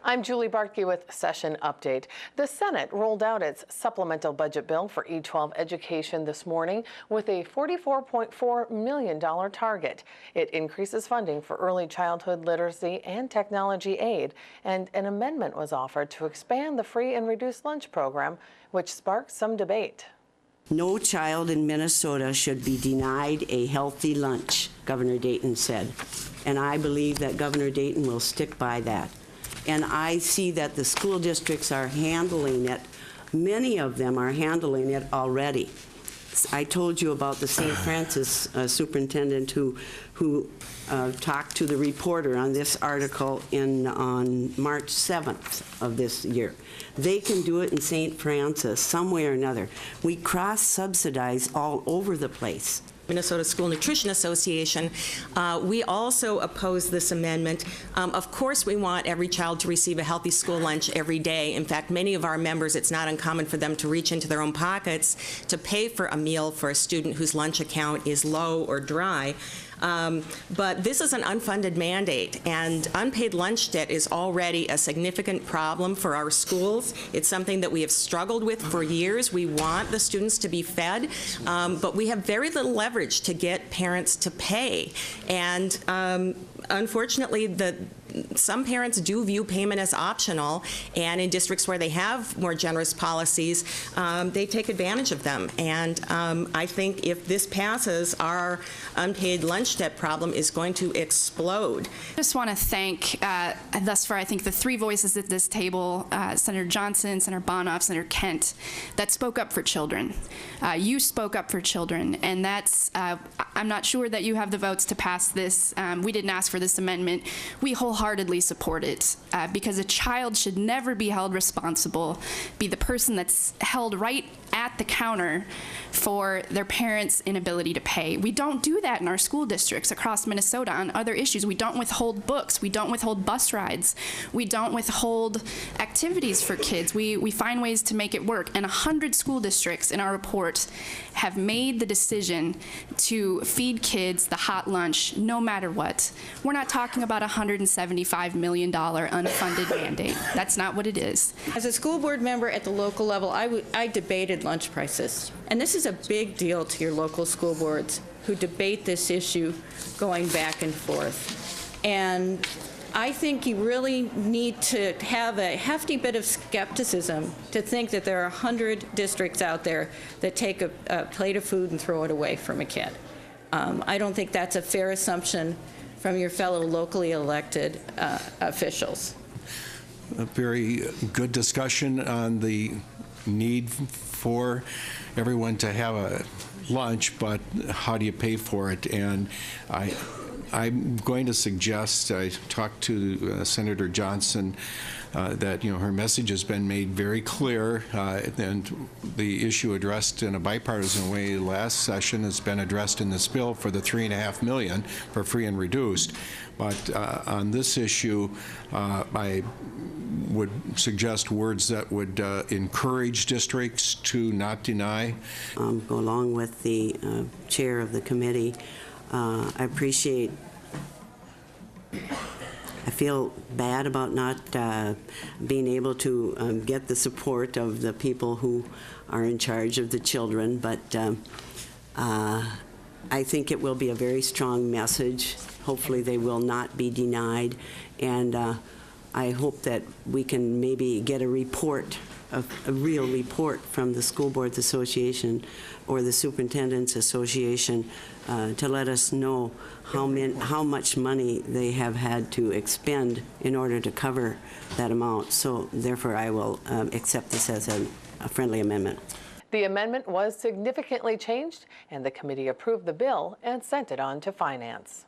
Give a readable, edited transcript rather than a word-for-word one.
I'm Julie Bartke with Session Update. The Senate rolled out its supplemental budget bill for E-12 education this morning with a $44.4 million target. It increases funding for early childhood literacy and technology aid, and an amendment was offered to expand the free and reduced lunch program, which sparked some debate. No child in Minnesota should be denied a healthy lunch, Governor Dayton said. And I believe that Governor Dayton will stick by that. And I see that the school districts are handling it. Many of them are handling it already. I told you about the St. Francis superintendent who talked to the reporter on this article on March 7th of this year. They can do it in St. Francis some way or another. We cross-subsidize all over the place. Minnesota School Nutrition Association, we also oppose this amendment. Of course, we want every child to receive a healthy school lunch every day. In fact, many of our members, it's not uncommon for them to reach into their own pockets to pay for a meal for a student whose lunch account is low or dry. But this is an unfunded mandate, and unpaid lunch debt is already a significant problem for our schools. It's something that we have struggled with for years. We want the students to be fed, but we have very little leverage to get parents to pay. And unfortunately, some parents do view payment as optional, and in districts where they have more generous policies, they take advantage of them. And I think if this passes, our unpaid lunch debt problem is going to explode. I just want to thank, thus far, I think the three voices at this table, Senator Johnson, Senator Bonoff, Senator Kent, that spoke up for children. You spoke up for children, and that's, I'm not sure that you have the votes to pass this. We didn't ask for this amendment. We wholeheartedly support it because a child should never be held responsible, be the person that's held right at the counter for their parents' inability to pay. We don't do that in our school districts across Minnesota on other issues. We don't withhold books. We don't withhold bus rides. We don't withhold activities for kids. We find ways to make it work. And 100 school districts in our report have made the decision to feed kids the hot lunch no matter what. We're not talking about a $175 million unfunded mandate. That's not what it is. As a school board member at the local level, I debated lunch prices. And this is a big deal to your local school boards who debate this issue going back and forth. And I think you really need to have a hefty bit of skepticism to think that there are 100 districts out there that take a plate of food and throw it away from a kid. I don't think that's a fair assumption from your fellow locally elected officials. A very good discussion on the need for everyone to have a lunch, but how do you pay for it? And I'm going to suggest, I talked to Senator Johnson, that her message has been made very clear, and the issue addressed in a bipartisan way last session has been addressed in this bill for the $3.5 million for free and reduced. But on this issue, I would suggest words that would encourage districts to not deny. Along with the chair of the committee, I feel bad about not being able to get the support of the people who are in charge of the children, but I think it will be a very strong message. Hopefully they will not be denied, and I hope that we can maybe get a report, a real report from the School Boards Association or the Superintendent's Association to let us know how much money they have had to expend in order to cover that amount. So therefore I will accept this as a friendly amendment. The amendment was significantly changed, and the committee approved the bill and sent it on to Finance.